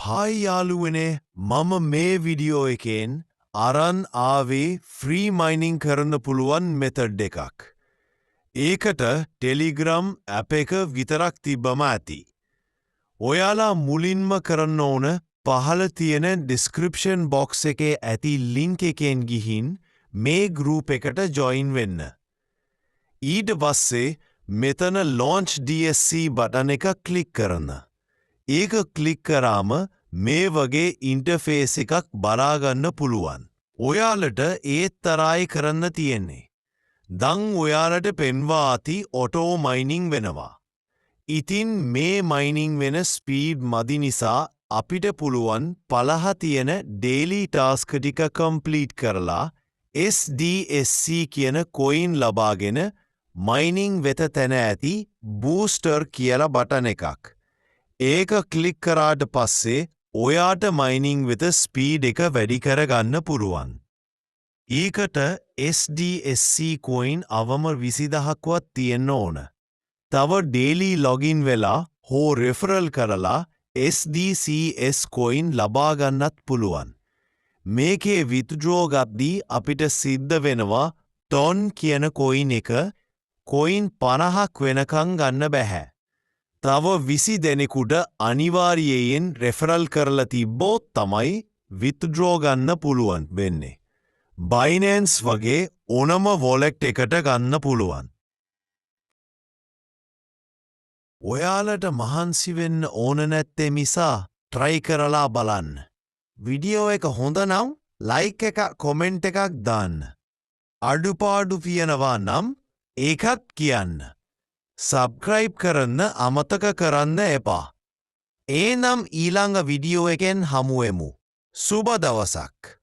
Hi යාළුවනේ මම මේ විඩියෝ එකෙන් අරන් ආවේ ෆ්‍රී මයිනිං කරන්න පුළුවන් මෙතඩ් එකක්. ඒකට ටෙලිග්‍රම් ඇප එක විතරක් තිබ්බම ඇති. ඔයාලා මුලින්ම කරන්න ඕන පහළ තියෙන ඩිස්ක්‍රිප්ෂන් බොක්ස් එකේ ඇති ලින්ක් එකෙන් ගිහින් මේ ගෲප් එකට ජොයින් වෙන්න. ඊට පස්සේ මෙතන launch DSC බටන් එක ක්ලික් කරන්න. ඒක ක්ලික් කරාම මේ වගේ ඉන්ටර්ෆේස් එකක් බලාගන්න පුළුවන්. ඔයාලට ඒත් තරයි කරන්න තියෙන්නේ. දං ඔයාලට පෙන්වා ඇති ඔටෝ මයිනිං වෙනවා. ඉතින් මේ මයිනිං වෙන ස්පීඩ් මදි නිසා අපිට පුළුවන් පලහ තියෙන ඩේලි ටාස්ක් ටික කම්ප්ලීට් කරලා SDSC කියන කොයින් ලබාගෙන මයිනිං වෙත තැන ඇති බූස්ටර් කියලා බටන් එකක්. ඒක ක්ලික් කරාට පස්සේ ඔයාට මයිනිං වෙත ස්පීඩ් එක වැඩි කරගන්න පුළුවන්. ඒකට SDSC කොයින් අවම 20000ක්වත් තියෙන්න ඕන. තව ඩේලි ලොගින් වෙලා හෝ රෙෆරල් කරලා SDCS කොයින් ලබාගන්නත් පුළුවන්. මේකේ විත්ඩ්‍රෝ ගද්දී අපිට සිද්ධ වෙනවා ටොන් කියන කොයින් එක කොයින් 50ක් වෙනකං ගන්න බැහැ. තව 20 දෙනෙකුට අනිවාර්යයෙන් රෙෆරල් කරලා තිබ්බොත් තමයි විත්ඩ්‍රෝ ගන්න පුළුවන් වෙන්නේ. Binance වගේ ඕනම වොලට් එකට ගන්න පුළුවන්. ඔයාලට මහන්සි වෙන්න ඕන නැත්තේ මිසා try කරලා බලන්න. විඩියෝ එක හොඳ නම් ලයික් එක කොමෙන්ට් එකක් දාන්න. අඩුපාඩු තියෙනවා නම් ඒකත් කියන්න. සබ්ස්ක්‍රයිබ් කරන්න අමතක කරන්න එපා. ඒනම් ඊළඟ විඩියෝ එකෙන් හමුවෙමු. සුබ දවසක්.